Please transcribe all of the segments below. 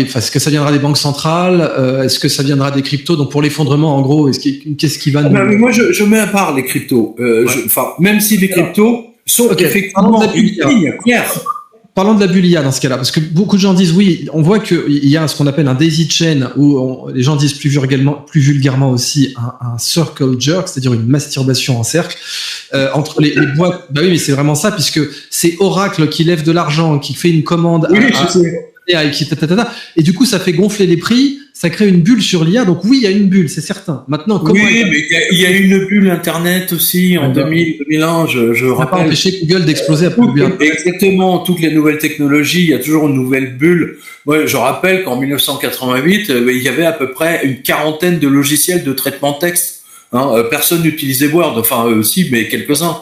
est-ce que ça viendra des banques centrales? Est-ce que ça viendra des cryptos? Donc pour l'effondrement, en gros, qu'est-ce qui va nous... Mais moi, je mets à part les cryptos. Même si les cryptos sont effectivement une ligne claire. Parlons de la bulle IA dans ce cas-là, parce que beaucoup de gens disent oui, on voit qu'il y a ce qu'on appelle un daisy chain, où les gens disent plus vulgairement aussi un circle jerk, c'est-à-dire une masturbation en cercle, entre les boîtes. Bah oui, mais c'est vraiment ça, puisque c'est Oracle qui lève de l'argent, qui fait une commande et du coup ça fait gonfler les prix, ça crée une bulle sur l'IA. Donc oui, il y a une bulle, c'est certain. Maintenant, comment mais il y a une bulle Internet aussi en 2001. Je rappelle. Pas empêché Google d'exploser à plus bien. Exactement, toutes les nouvelles technologies, il y a toujours une nouvelle bulle. Moi, je rappelle qu'en 1988, il y avait à peu près une quarantaine de logiciels de traitement de texte. Personne n'utilisait Word, enfin aussi, mais quelques-uns.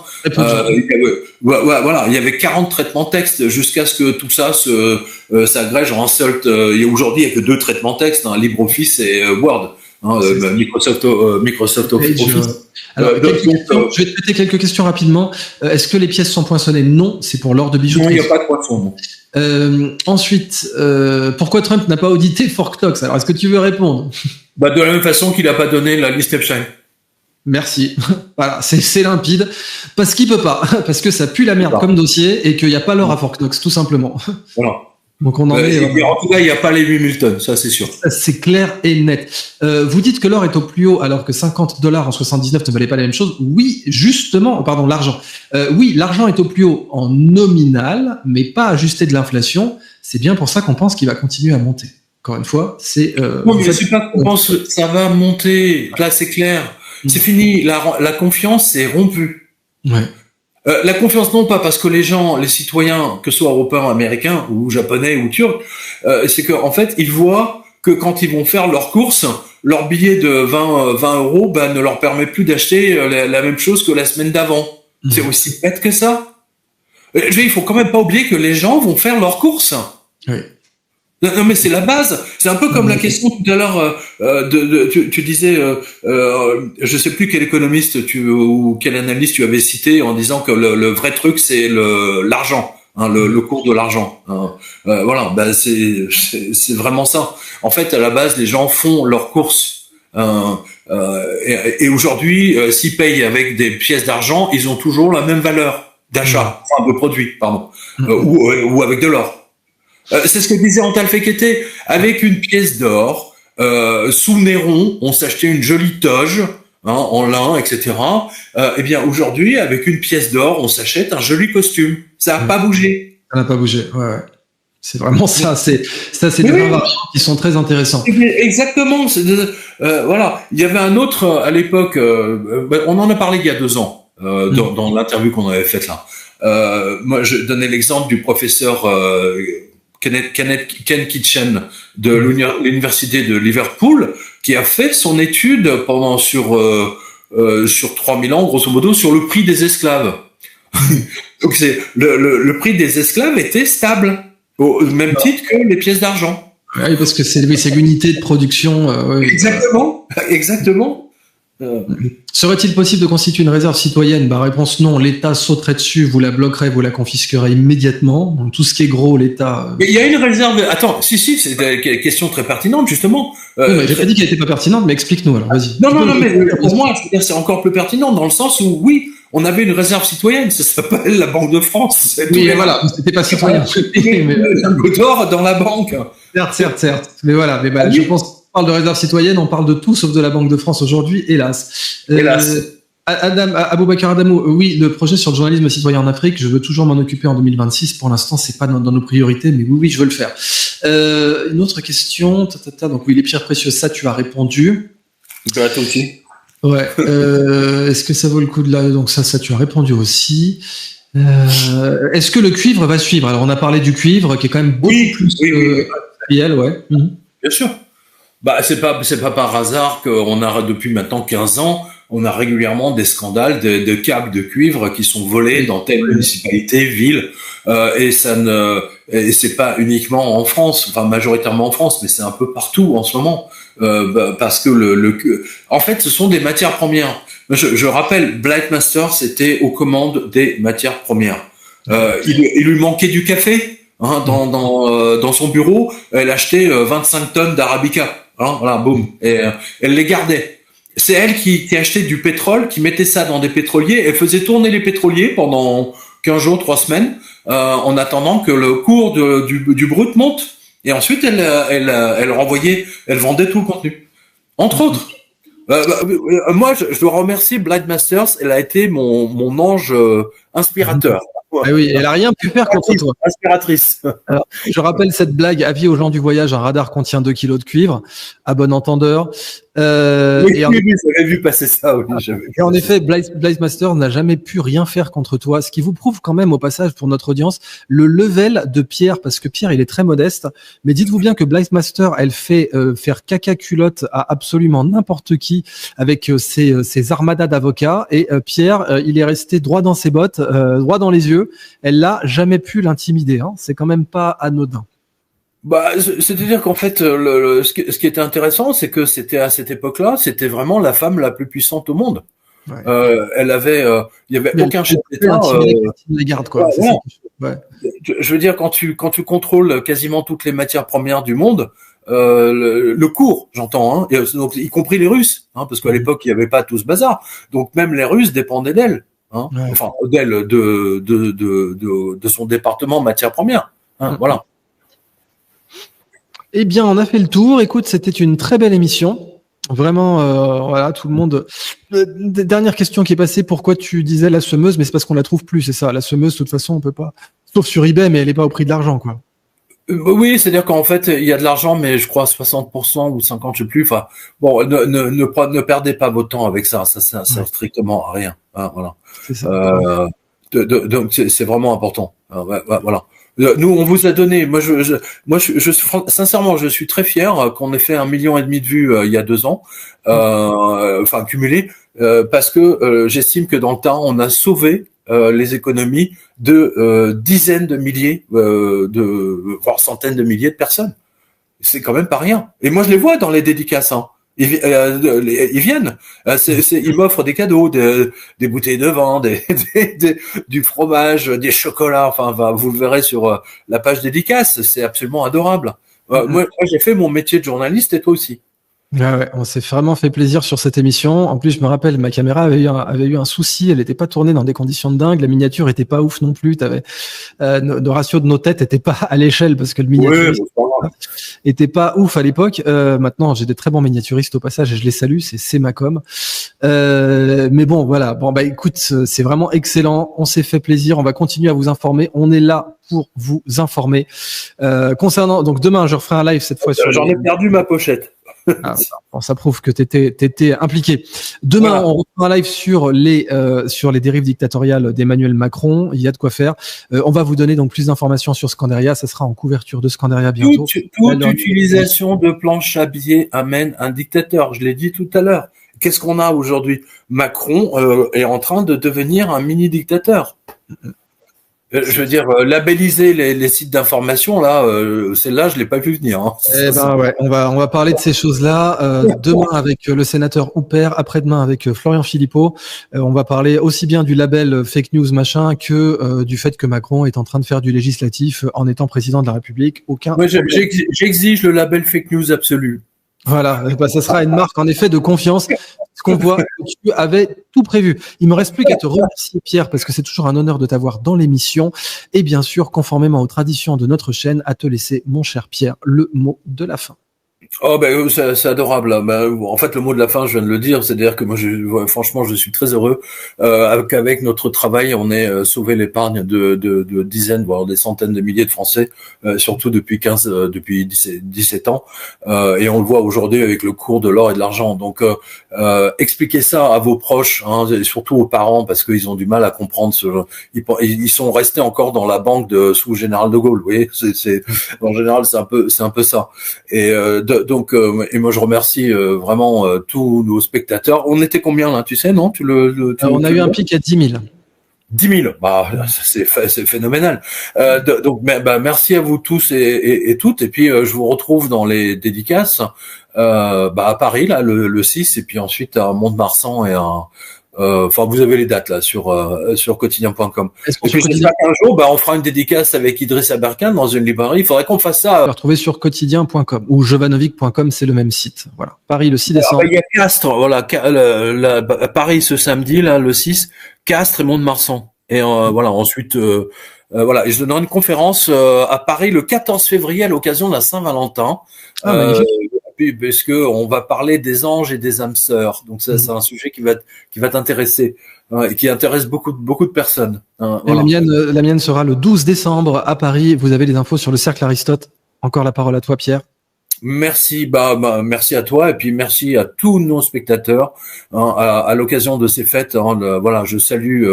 Voilà, il y avait 40 traitements de texte jusqu'à ce que tout ça s'agrège en un seul. Aujourd'hui, il n'y a que 2 traitements de texte, LibreOffice et Word. Microsoft Office. Alors, je vais te traiter quelques questions rapidement. Est-ce que les pièces sont poinçonnées? Non, c'est pour l'or de bijouterie. Non, il n'y a pas de poinçon. Ensuite, pourquoi Trump n'a pas audité Forktox? Alors, est-ce que tu veux répondre? De la même façon qu'il n'a pas donné la liste Epstein. Merci. Voilà, c'est limpide. Parce qu'il peut pas. Parce que ça pue la merde comme dossier et qu'il n'y a pas l'or à Forktox, tout simplement. Voilà. Donc on en est. En tout cas, il n'y a pas les 8000 tonnes, ça c'est sûr. Ça, c'est clair et net. Vous dites que l'or est au plus haut alors que $50 en 79 ne valait pas la même chose. Oui, justement, pardon, l'argent. Oui, l'argent est au plus haut en nominal, mais pas ajusté de l'inflation. C'est bien pour ça qu'on pense qu'il va continuer à monter. Encore une fois, c'est. Non, mais je ne sais pas qu'on pense que ça va monter. Là, c'est clair. C'est fini. La confiance est rompue. Ouais. La confiance, non pas parce que les gens, les citoyens, que ce soit européens, américains ou japonais ou turcs, c'est que en fait, ils voient que quand ils vont faire leurs courses, leur billet de 20 euros ne leur permet plus d'acheter la même chose que la semaine d'avant. C'est aussi bête que ça. Il faut quand même pas oublier que les gens vont faire leurs courses. Oui. Non, mais c'est la base. C'est un peu comme la question tout à l'heure tu disais, je sais plus quel économiste ou quel analyste tu avais cité en disant que le vrai truc c'est l'argent, le cours de l'argent. Voilà, c'est vraiment ça. En fait, à la base, les gens font leurs courses. Et aujourd'hui, s'ils payent avec des pièces d'argent, ils ont toujours la même valeur d'achat, enfin de produit, pardon, ou avec de l'or. C'est ce que disait Antal Fekete. Avec une pièce d'or, sous Néron, on s'achetait une jolie toge en lin, etc. Eh bien, aujourd'hui, avec une pièce d'or, on s'achète un joli costume. Ça n'a pas bougé. Ça n'a pas bougé, ouais. C'est vraiment ça. C'est des variantes qui sont très intéressantes. Exactement. Voilà. Il y avait un autre à l'époque. On en a parlé il y a 2 ans dans l'interview qu'on avait faite là. Moi, je donnais l'exemple du professeur Ken Kitchen de l'université de Liverpool, qui a fait son étude sur 3000 ans, grosso modo, sur le prix des esclaves. Donc le prix des esclaves était stable, au même titre que les pièces d'argent. Oui, parce que c'est l'unité de production. Exactement. Serait-il possible de constituer une réserve citoyenne? Réponse non, l'État sauterait dessus, vous la bloquerez, vous la confisquerez immédiatement. Donc tout ce qui est gros, l'État... Mais il y a une réserve... Attends, si, c'est une question très pertinente, justement. Oui, j'ai pas dit qu'elle n'était pas pertinente, mais explique-nous alors, vas-y. Non, mais pour moi, je veux dire, c'est encore plus pertinent, dans le sens où, oui, on avait une réserve citoyenne, ça s'appelle la Banque de France. Oui, mais voilà, c'était pas citoyen. Le d'or dans la banque. Certes. Mais voilà, je pense... On parle de réserve citoyenne, on parle de tout sauf de la Banque de France aujourd'hui, hélas. Aboubacar Adamou, oui, le projet sur le journalisme citoyen en Afrique, je veux toujours m'en occuper en 2026. Pour l'instant, c'est pas dans nos priorités, mais oui, je veux le faire. Une autre question, donc oui, les pierres précieuses, ça tu as répondu. Toi aussi. Ouais. Est-ce que ça vaut le coup de là? Donc ça tu as répondu aussi. Est-ce que le cuivre va suivre? Alors on a parlé du cuivre, qui est quand même beaucoup plus industriel, ouais. Bien sûr. C'est pas par hasard qu'on a, depuis maintenant 15 ans, on a régulièrement des scandales de câbles de cuivre qui sont volés dans telle municipalité, ville, et c'est pas uniquement en France, enfin majoritairement en France, mais c'est un peu partout en ce moment, parce que en fait, ce sont des matières premières. Je rappelle, Blightmaster, c'était aux commandes des matières premières. Il lui manquait du café. dans son bureau, elle achetait 25 tonnes d'arabica. Voilà, boum. Et elle les gardait. C'est elle qui achetait du pétrole, qui mettait ça dans des pétroliers. Elle faisait tourner les pétroliers pendant 15 jours, 3 semaines, en attendant que le cours du brut monte. Et ensuite, elle renvoyait, elle vendait tout le contenu. Entre autres. Moi, je dois remercier Blind Masters. Elle a été mon ange inspirateur. Ah oui, elle a rien pu faire contre toi. Inspiratrice. Alors, je rappelle cette blague. Avis aux gens du voyage, un radar contient 2 kilos de cuivre. À bon entendeur. Oui, j'avais vu passer ça. Oui, et en effet, Blaze Master n'a jamais pu rien faire contre toi, ce qui vous prouve quand même au passage pour notre audience le level de Pierre, parce que Pierre il est très modeste, mais dites-vous bien que Blaze Master elle fait faire caca culotte à absolument n'importe qui avec ses armadas d'avocats, et Pierre il est resté droit dans ses bottes, droit dans les yeux. Elle l'a jamais pu l'intimider, hein. C'est quand même pas anodin. C'est-à-dire qu'en fait, ce qui était intéressant, c'est que c'était à cette époque-là, c'était vraiment la femme la plus puissante au monde. Ouais. Elle avait, il y avait aucun chef d'État. Les gardes, quoi. Ouais. Je veux dire, quand tu contrôles quasiment toutes les matières premières du monde, le cours, j'entends, hein, donc y compris les Russes, hein, parce qu'à l'époque il n'y avait pas tout ce bazar. Donc même les Russes dépendaient d'elle, hein, enfin d'elle, de son département matières premières. Hein, voilà. Eh bien, on a fait le tour. Écoute, c'était une très belle émission. Vraiment, voilà, tout le monde. Dernière question qui est passée. Pourquoi tu disais la semeuse? Mais c'est parce qu'on la trouve plus, c'est ça. La semeuse, de toute façon, on peut pas. Sauf sur eBay, mais elle est pas au prix de l'argent, quoi. Oui, c'est-à-dire qu'en fait, il y a de l'argent, mais je crois 60% ou 50%, je sais plus. Enfin, bon, ne perdez pas votre temps avec ça. Ça sert strictement à rien. Hein, voilà. C'est ça. Donc c'est vraiment important. Voilà. Nous, on vous a donné. Moi, sincèrement, je suis très fier qu'on ait fait 1,5 million de vues il y a 2 ans, enfin cumulé, parce que j'estime que dans le temps, on a sauvé les économies de dizaines de milliers, voire centaines de milliers de personnes. C'est quand même pas rien. Et moi, je les vois dans les dédicaces. Hein. Ils viennent. Ils m'offrent des cadeaux, des bouteilles de vin, du fromage, des chocolats. Enfin, vous le verrez sur la page dédicace. C'est absolument adorable. Moi, j'ai fait mon métier de journaliste et toi aussi. Ouais, on s'est vraiment fait plaisir sur cette émission. En plus, je me rappelle, ma caméra avait eu un souci. Elle n'était pas tournée dans des conditions de dingue. La miniature était pas ouf non plus. Le ratio de nos têtes était pas à l'échelle parce que le miniaturiste était pas ouf à l'époque. Maintenant, j'ai des très bons miniaturistes au passage et je les salue. C'est ma com. Mais bon, voilà. Bon, écoute, c'est vraiment excellent. On s'est fait plaisir. On va continuer à vous informer. On est là pour vous informer. Concernant, donc demain, je referai un live cette fois sur. J'en ai perdu ma pochette. Ah, bon, ça prouve que t'étais impliqué. Demain, on reprend un live sur les dérives dictatoriales d'Emmanuel Macron. Il y a de quoi faire. On va vous donner donc plus d'informations sur Scandaria. Ça sera en couverture de Scandaria bientôt. Toute utilisation de planche à billets amène un dictateur. Je l'ai dit tout à l'heure. Qu'est-ce qu'on a aujourd'hui? Macron est en train de devenir un mini dictateur. Je veux dire, labelliser les sites d'information, là, celle-là, je l'ai pas vu venir. Hein. Ouais, on va parler de ces choses-là demain avec le sénateur Houpert, après-demain avec Florian Philippot. On va parler aussi bien du label fake news machin que du fait que Macron est en train de faire du législatif en étant président de la République. Moi, j'exige le label fake news absolu. Voilà, ça sera une marque en effet de confiance. Ce qu'on voit, tu avais tout prévu. Il me reste plus qu'à te remercier, Pierre, parce que c'est toujours un honneur de t'avoir dans l'émission. Et bien sûr, conformément aux traditions de notre chaîne, à te laisser, mon cher Pierre, le mot de la fin. Oh c'est adorable. En fait, le mot de la fin, je viens de le dire, c'est-à-dire que moi, franchement, je suis très heureux qu'avec notre travail, on ait sauvé l'épargne de dizaines, voire des centaines de milliers de Français, surtout depuis 17 ans, et on le voit aujourd'hui avec le cours de l'or et de l'argent. Donc, expliquez ça à vos proches, hein, et surtout aux parents, parce qu'ils ont du mal à comprendre. Ils sont restés encore dans la banque sous général de Gaulle. Vous voyez, en général, c'est un peu ça. Et donc, et moi je remercie vraiment tous nos spectateurs. On était combien là, tu sais, non? On a eu un pic à 10 000. 10 000, c'est phénoménal. Donc, merci à vous tous et toutes. Et puis, je vous retrouve dans les dédicaces à Paris là le 6, et puis ensuite à Mont-de-Marsan Enfin, vous avez les dates là sur quotidien.com. Et puis quotidien... qu'un jour, on fera une dédicace avec Idriss Aberkan dans une librairie. Il faudrait qu'on fasse ça. Vous pouvez retrouver sur quotidien.com ou jovanovic.com, c'est le même site. Voilà. Paris le 6 décembre. Il y a Castres, voilà, Paris ce samedi là, le 6, Castres et Mont-de-Marsan. Et voilà, ensuite, voilà, et je donnerai une conférence à Paris le 14 février à l'occasion de la Saint-Valentin. Parce que on va parler des anges et des âmes sœurs. Donc ça, c'est un sujet qui va t'intéresser et qui intéresse beaucoup de personnes. Voilà. La mienne sera le 12 décembre à Paris. Vous avez les infos sur le Cercle Aristote. Encore la parole à toi, Pierre. Merci, merci à toi et puis merci à tous nos spectateurs à l'occasion de ces fêtes. Voilà, je salue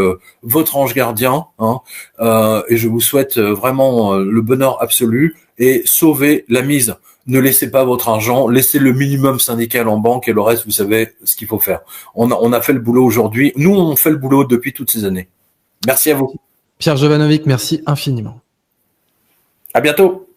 votre ange gardien et je vous souhaite vraiment le bonheur absolu et sauvez la mise. Ne laissez pas votre argent, laissez le minimum syndical en banque et le reste, vous savez ce qu'il faut faire. On a fait le boulot aujourd'hui. Nous, on fait le boulot depuis toutes ces années. Merci à vous. Pierre Jovanovic, merci infiniment. À bientôt.